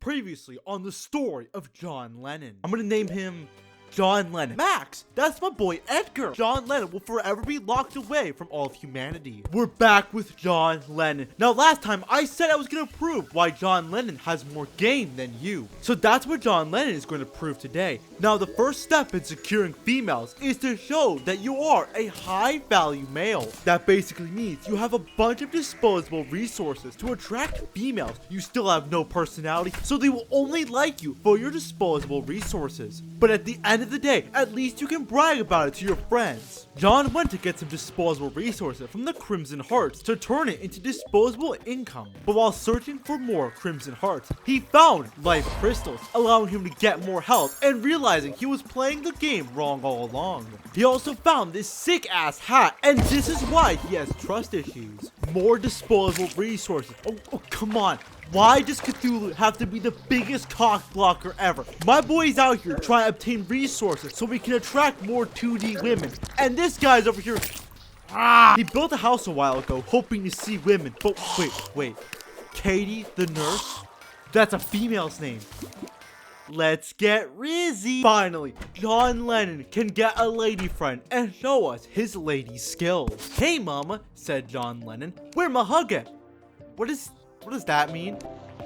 Previously on the story of John Lennon. I'm gonna name him John Lennon. Max, that's my boy Edgar. John Lennon will forever be locked away from all of humanity. We're back with John Lennon. Now, last time I said I was gonna prove why John Lennon has more game than you. So that's what John Lennon is going to prove today. Now, the first step in securing females is to show that you are a high-value male. That basically means you have a bunch of disposable resources to attract females. You still have no personality, so they will only like you for your disposable resources. But at the end of the day, at least you can brag about it to your friends. John went to get some disposable resources from the Crimson Hearts to turn it into disposable income. But while searching for more Crimson Hearts, he found life crystals, allowing him to get more health and realizing he was playing the game wrong all along. He also found this sick ass hat, and this is why he has trust issues. More disposable resources. Oh, come on. Why does Cthulhu have to be the biggest cock blocker ever? My boy's out here trying to obtain resources so we can attract more 2D women. And this guy's over here. He built a house a while ago hoping to see women. But wait. Katie the nurse? That's a female's name. Let's get Rizzy. Finally, John Lennon can get a lady friend and show us his lady skills. Hey mama, said John Lennon. Where my hug at? What does that mean?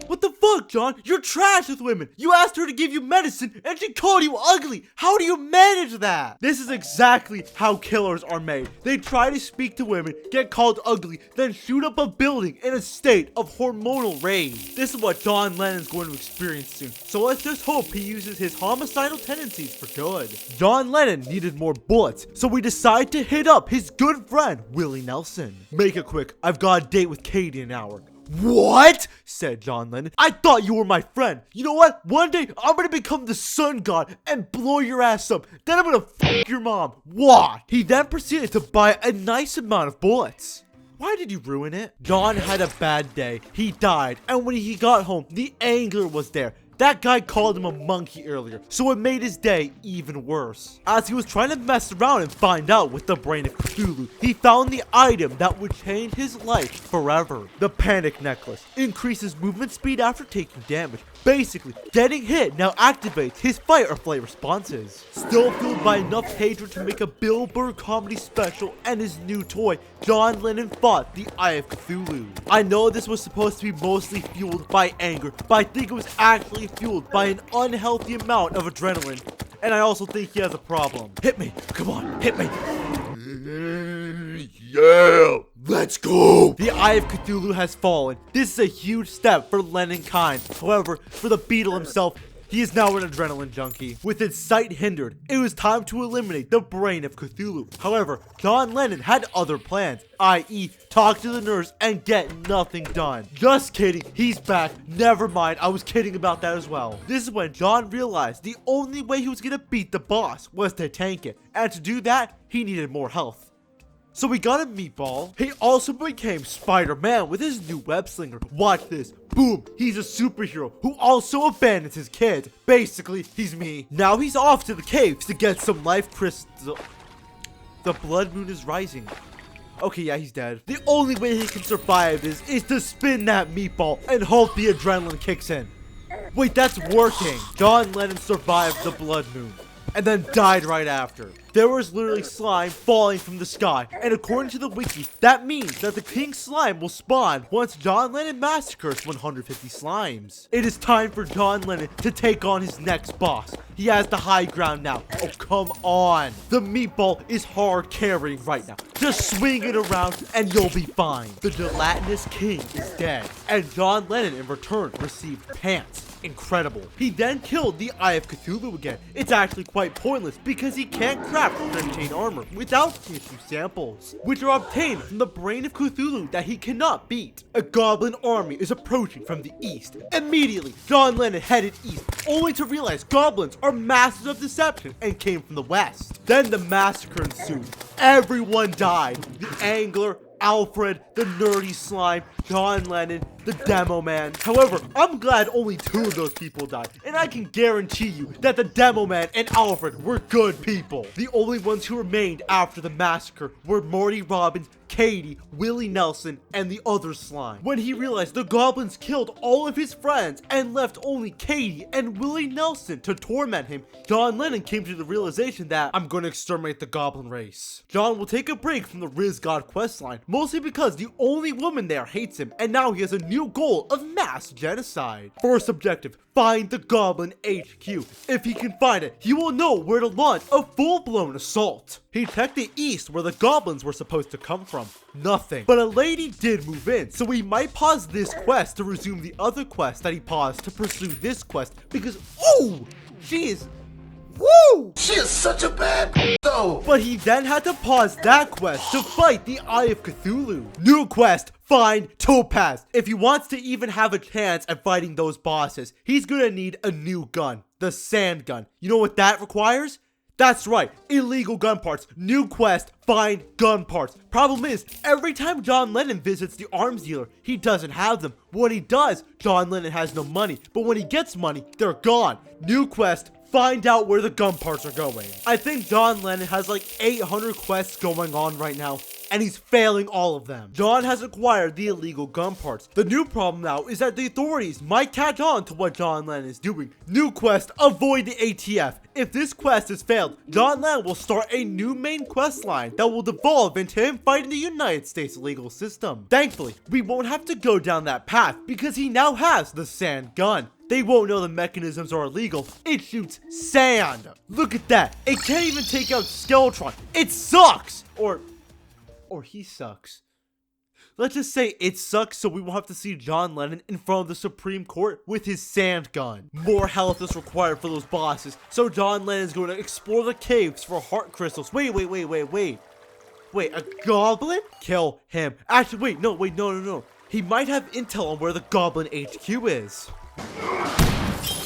What the fuck, John? You're trash with women. You asked her to give you medicine and she called you ugly. How do you manage that? This is exactly how killers are made. They try to speak to women, get called ugly, then shoot up a building in a state of hormonal rage. This is what John Lennon's going to experience soon. So let's just hope he uses his homicidal tendencies for good. John Lennon needed more bullets, so we decide to hit up his good friend, Willie Nelson. Make it quick. I've got a date with Katie in an hour. What? Said John Lennon. I thought you were my friend. You know what? One day, I'm gonna become the sun god and blow your ass up. Then I'm gonna fuck your mom. What? He then proceeded to buy a nice amount of bullets. Why did you ruin it? John had a bad day. He died. And when he got home, the angler was there. That guy called him a monkey earlier, so it made his day even worse. As he was trying to mess around and find out with the brain of Cthulhu, he found the item that would change his life forever. The Panic Necklace increases movement speed after taking damage. Basically, getting hit now activates his fight or flight responses. Still fueled by enough hatred to make a Bill Burr comedy special and his new toy, John Lennon fought the Eye of Cthulhu. I know this was supposed to be mostly fueled by anger, but I think it was actually fueled by an unhealthy amount of adrenaline. And I also think he has a problem. Hit me. Come on, hit me. Yeah, let's go. The Eye of Cthulhu has fallen. This is a huge step for Lennon kind. However, for the Beetle himself, he is now an adrenaline junkie. With its sight hindered, it was time to eliminate the brain of Cthulhu. However, John Lennon had other plans, i.e. talk to the nurse and get nothing done. Just kidding, he's back. Never mind, I was kidding about that as well. This is when John realized the only way he was gonna beat the boss was to tank it. And to do that, he needed more health. So we got a meatball. He also became Spider-Man with his new web slinger. Watch this. Boom. He's a superhero who also abandons his kids. Basically, he's me. Now he's off to the caves to get some life crystal. The blood moon is rising. Okay, yeah, he's dead. The only way he can survive this is to spin that meatball and hope the adrenaline kicks in. Wait, that's working. John Lennon survived the blood moon and then died right after. There was literally slime falling from the sky, and according to the wiki, that means that the pink slime will spawn once John Lennon massacres 150 slimes. It is time for John Lennon to take on his next boss. He has the high ground now. Oh, come on. The meatball is hard carrying right now. Just swing it around and you'll be fine. The gelatinous king is dead, and John Lennon in return received pants. Incredible. He then killed the Eye of Cthulhu again. It's actually quite pointless because he can't craft chain armor without tissue samples, which are obtained from the brain of Cthulhu that he cannot beat. A goblin army is approaching from the east. Immediately, John Lennon headed east, only to realize goblins are masters of deception and came from the west. Then the massacre ensued. Everyone died. The angler, Alfred, the nerdy slime, John Lennon, the demo man. However, I'm glad only 2 of those people died, and I can guarantee you that the demo man and Alfred were good people. The only ones who remained after the massacre were Morty Robbins, Katie, Willie Nelson, and the other slime. When he realized the goblins killed all of his friends and left only Katie and Willie Nelson to torment him, John Lennon came to the realization that I'm going to exterminate the goblin race. John will take a break from the Rizz God questline, mostly because the only woman there hates him, and now he has a new goal of mass genocide. First objective, find the Goblin HQ. If he can find it, he will know where to launch a full-blown assault. He checked the east where the goblins were supposed to come from. Nothing. But a lady did move in, so we might pause this quest to resume the other quest that he paused to pursue this quest because, ooh, she is... Woo! She is such a bad though. But he then had to pause that quest to fight the Eye of Cthulhu. New quest, find Topaz. If he wants to even have a chance at fighting those bosses, he's gonna need a new gun, the sand gun. You know what that requires? That's right, illegal gun parts. New quest, find gun parts. Problem is, every time John Lennon visits the arms dealer, he doesn't have them. When he does, John Lennon has no money. But when he gets money, they're gone. New quest, find out where the gun parts are going. I think John Lennon has like 800 quests going on right now, and he's failing all of them. John has acquired the illegal gun parts. The new problem now is that the authorities might catch on to what John Lennon is doing. New quest, avoid the ATF. If this quest is failed, John Lennon will start a new main quest line that will devolve into him fighting the United States legal system. Thankfully, we won't have to go down that path because he now has the sand gun. They won't know the mechanisms are illegal. It shoots sand. Look at that. It can't even take out Skeletron. It sucks. Or he sucks. Let's just say it sucks so we won't have to see John Lennon in front of the Supreme Court with his sand gun. More health is required for those bosses, so John Lennon is going to explore the caves for heart crystals. Wait, a goblin? Kill him. Actually, no. He might have intel on where the Goblin HQ is.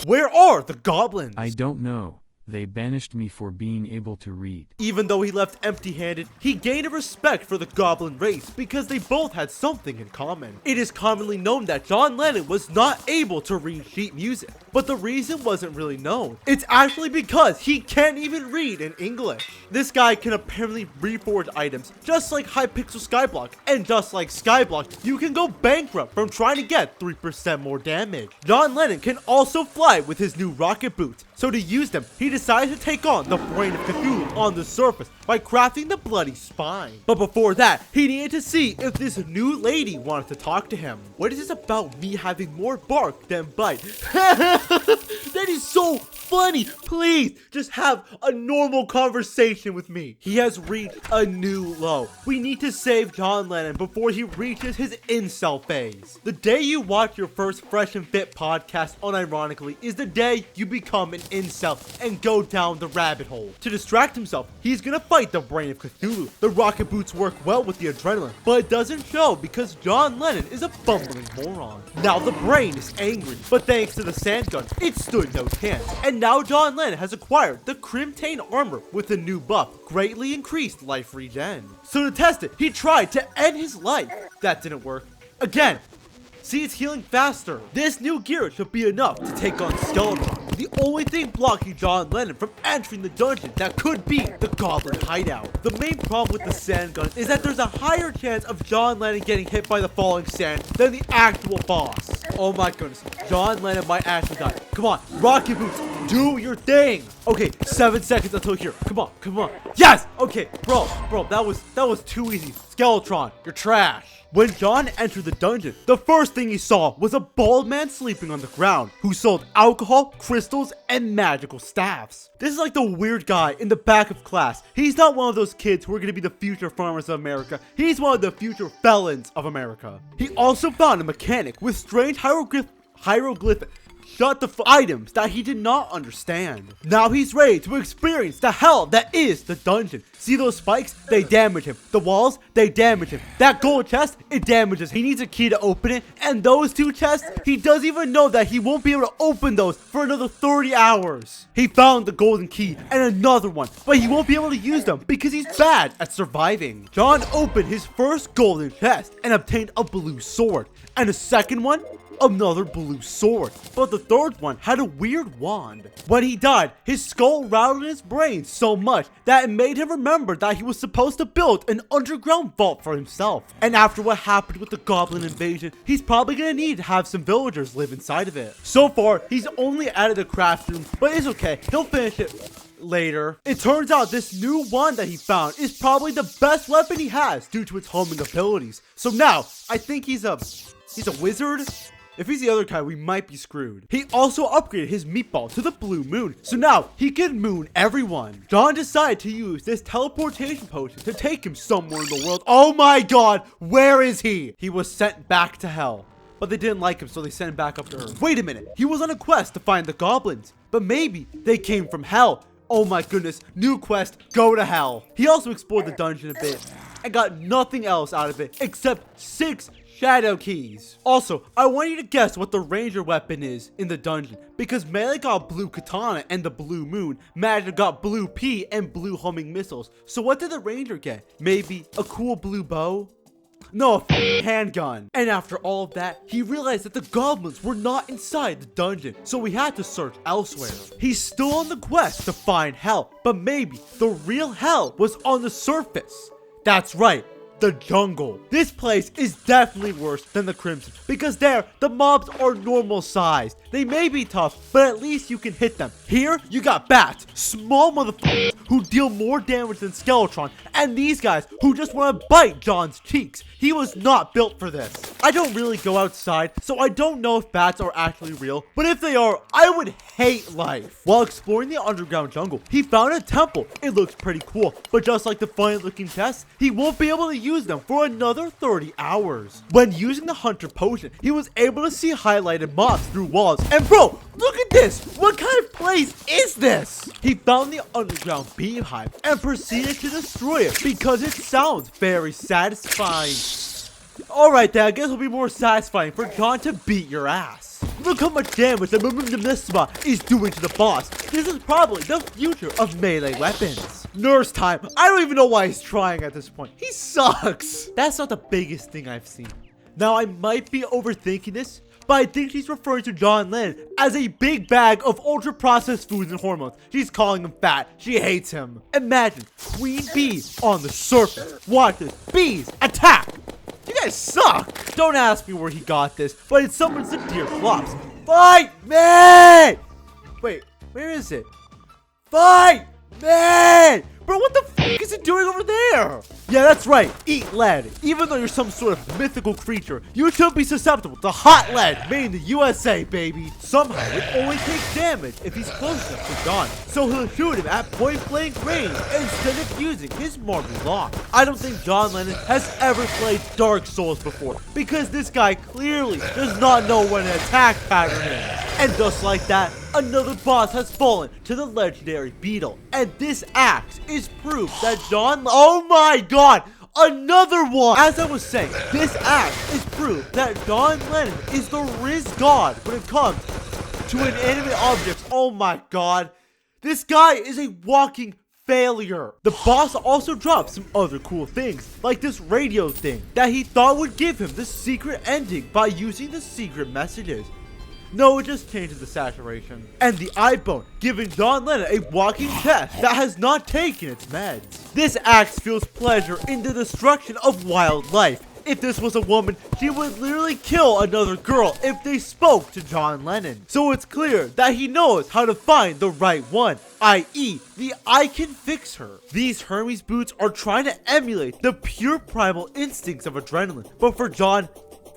Where are the goblins? I don't know. They banished me for being able to read. Even though he left empty-handed, he gained a respect for the goblin race because they both had something in common. It is commonly known that John Lennon was not able to read sheet music, but the reason wasn't really known. It's actually because he can't even read in English. This guy can apparently reforge items just like Hypixel Skyblock, and just like Skyblock, you can go bankrupt from trying to get 3% more damage. John Lennon can also fly with his new rocket boots, so to use them, he decided to take on the brain of Cthulhu on the surface by crafting the bloody spine. But before that, he needed to see if this new lady wanted to talk to him. What is this about me having more bark than bite? That is so funny. Please, just have a normal conversation with me. He has reached a new low. We need to save John Lennon before he reaches his incel phase. The day you watch your first Fresh and Fit podcast unironically is the day you become an incel and go down the rabbit hole. To distract himself, he's gonna fight the brain of Cthulhu. The rocket boots work well with the adrenaline, but it doesn't show because John Lennon is a bumbling moron. Now the brain is angry, but thanks to the sand gun, it stood no chance. And now John Lennon has acquired the Crimtane armor with a new buff, greatly increased life regen. So to test it, he tried to end his life. That didn't work. Again. See, it's healing faster. This new gear should be enough to take on Skeleton. The only thing blocking John Lennon from entering the dungeon that could be the Goblin hideout. The main problem with the sand gun is that there's a higher chance of John Lennon getting hit by the falling sand than the actual boss. Oh my goodness, John Lennon might actually die. Come on, rocket boots, do your thing. Okay, 7 seconds until here. Come on. Yes. Okay, bro, that was too easy. Skeletron, you're trash. When John entered the dungeon, the first thing he saw was a bald man sleeping on the ground who sold alcohol, crystals, and magical staffs. This is like the weird guy in the back of class. He's not one of those kids who are going to be the future farmers of America. He's one of the future felons of America. He also found a mechanic with strange hieroglyphic items that he did not understand. Now he's ready to experience the hell that is the dungeon. See those spikes? They damage him. The walls? They damage him. That gold chest? It damages. He needs a key to open it. And those two chests? He doesn't even know that he won't be able to open those for another 30 hours. He found the golden key and another one, but he won't be able to use them because he's bad at surviving. John opened his first golden chest and obtained a blue sword. And a second one? another blue sword, but the third one had a weird wand. When he died, his skull rattled in his brain so much that it made him remember that he was supposed to build an underground vault for himself. And after what happened with the goblin invasion, he's probably gonna need to have some villagers live inside of it. So far, he's only added a craft room, but it's okay, he'll finish it later. It turns out this new wand that he found is probably the best weapon he has due to its homing abilities. So now, I think he's a wizard? If he's the other kind, we might be screwed. He also upgraded his meatball to the blue moon, so now he can moon everyone. John decided to use this teleportation potion to take him somewhere in the world. Oh my god, where is he? He was sent back to hell. But they didn't like him, so they sent him back up to Earth. Wait a minute, he was on a quest to find the goblins, but maybe they came from hell. Oh my goodness, new quest, go to hell. He also explored the dungeon a bit and got nothing else out of it except 6 shadow keys. Also, I want you to guess what the ranger weapon is in the dungeon, because Melee got blue katana and the blue moon, Magic got blue pea and blue homing missiles. So what did the ranger get? Maybe a cool blue bow? No, a handgun. And after all of that, he realized that the goblins were not inside the dungeon, so he had to search elsewhere. He's still on the quest to find hell, but maybe the real hell was on the surface. That's right, the jungle. This place is definitely worse than the Crimson, because there, the mobs are normal sized. They may be tough, but at least you can hit them. Here, you got bats, small motherfuckers who deal more damage than Skeletron, and these guys who just want to bite John's cheeks. He was not built for this. I don't really go outside, so I don't know if bats are actually real, but if they are, I would hate life. While exploring the underground jungle, he found a temple. It looks pretty cool, but just like the funny looking chests, he won't be able to use them for another 30 hours. When using the hunter potion, he was able to see highlighted mobs through walls. And bro, look at this! What kind of place is this? He found the underground beehive and proceeded to destroy it because it sounds very satisfying. Alright then, I guess it'll be more satisfying for John to beat your ass. Look how much damage the Misma is doing to the boss. This is probably the future of melee weapons. Nurse time. I don't even know why he's trying at this point. He sucks. That's not the biggest thing I've seen. Now, I might be overthinking this, but I think she's referring to John Lennon as a big bag of ultra-processed foods and hormones. She's calling him fat. She hates him. Imagine Queen Bee on the surface. Watch this. Bees, attack! You guys suck! Don't ask me where he got this, but it summons the deer flops. Fight me! Wait, where is it? Fight me! Bro, what the f is it doing over there? Yeah, that's right. Eat lead. Even though you're some sort of mythical creature, you should be susceptible to hot lead made in the USA, baby. Somehow, it only takes damage if he's close enough to John, so he'll shoot him at point-blank range instead of using his marble lock. I don't think John Lennon has ever played Dark Souls before, because this guy clearly does not know what an attack pattern is. And just like that, another boss has fallen to the legendary beetle. And this axe is proof that oh my god, another one! As I was saying, this axe is proof that John Lennon is the Rizz god when it comes to inanimate objects. Oh my god, this guy is a walking failure. The boss also dropped some other cool things, like this radio thing that he thought would give him the secret ending by using the secret messages. No, it just changes the saturation. And the eye bone, giving John Lennon a walking chest that has not taken its meds. This axe feels pleasure in the destruction of wildlife. If this was a woman, she would literally kill another girl if they spoke to John Lennon. So it's clear that he knows how to find the right one, i.e. the I can fix her. These Hermes boots are trying to emulate the pure primal instincts of adrenaline, but for John,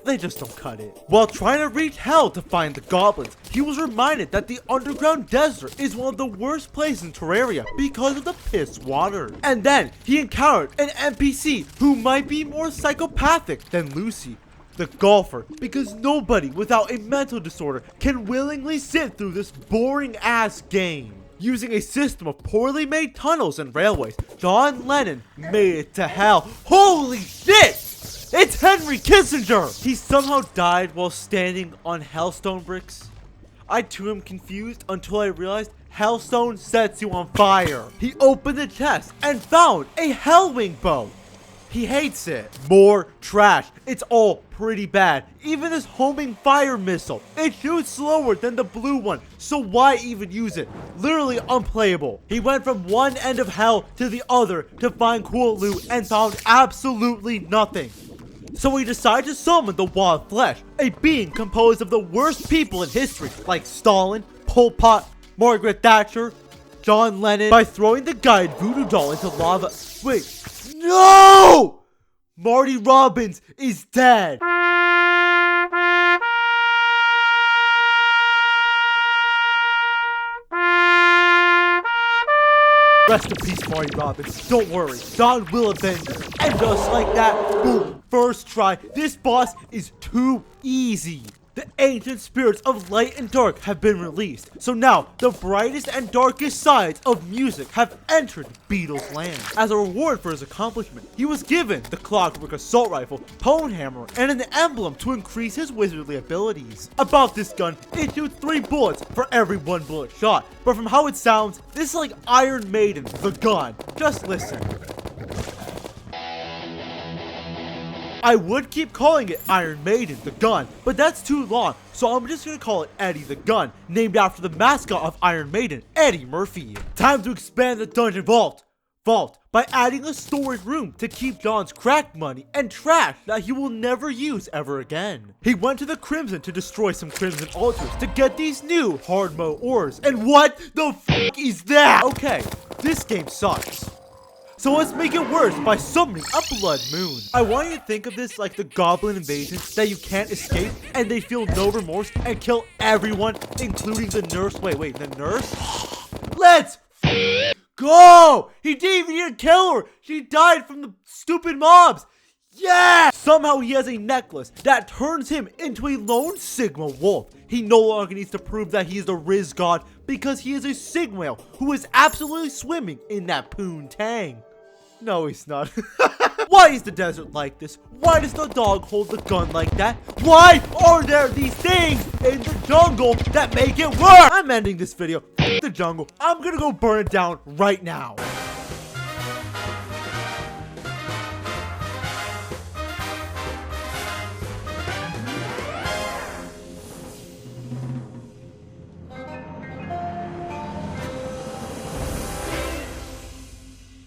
they just don't cut it. While trying to reach hell to find the goblins, he was reminded that the underground desert is one of the worst places in Terraria because of the piss water. And then he encountered an NPC who might be more psychopathic than Lucy, the golfer, because nobody without a mental disorder can willingly sit through this boring ass game. Using a system of poorly made tunnels and railways, John Lennon made it to hell. Holy shit! It's Henry Kissinger! He somehow died while standing on hellstone bricks. I too am confused until I realized hellstone sets you on fire. He opened the chest and found a hellwing bow. He hates it. More trash. It's all pretty bad. Even this homing fire missile, it shoots slower than the blue one, so why even use it? Literally unplayable. He went from one end of hell to the other to find cool loot and found absolutely nothing. So he decided to summon the Wild Flesh, a being composed of the worst people in history, like Stalin, Pol Pot, Margaret Thatcher, John Lennon, by throwing the guide voodoo doll into lava. Wait, no! Marty Robbins is dead. Rest in peace, Marty Robbins. Don't worry, God will avenge you. And just like that, boom, first try. This boss is too easy. The ancient spirits of light and dark have been released. So now, the brightest and darkest sides of music have entered Beatles land. As a reward for his accomplishment, he was given the Clockwork Assault Rifle, Pwn Hammer, and an emblem to increase his wizardly abilities. About this gun, it shoots 3 bullets for every 1 bullet shot. But from how it sounds, this is like Iron Maiden, the gun. Just listen. I would keep calling it Iron Maiden, the gun, but that's too long, so I'm just gonna call it Eddie the Gun, named after the mascot of Iron Maiden, Eddie Murphy. Time to expand the dungeon vault by adding a storage room to keep John's crack money and trash that he will never use ever again. He went to the Crimson to destroy some Crimson altars to get these new hard mode ores. And what the f is that? Okay, this game sucks. So let's make it worse by summoning a blood moon. I want you to think of this like the goblin invasion that you can't escape and they feel no remorse and kill everyone, including the nurse. Wait, the nurse? Let's go! He didn't even kill her. She died from the stupid mobs. Yeah! Somehow he has a necklace that turns him into a lone Sigma wolf. He no longer needs to prove that he is the Rizz god because he is a Sigma whale who is absolutely swimming in that poontang. No, he's not. Why is the desert like this? Why does the dog hold the gun like that? Why are there these things in the jungle that make it work? I'm ending this video. F the jungle. I'm gonna go burn it down right now.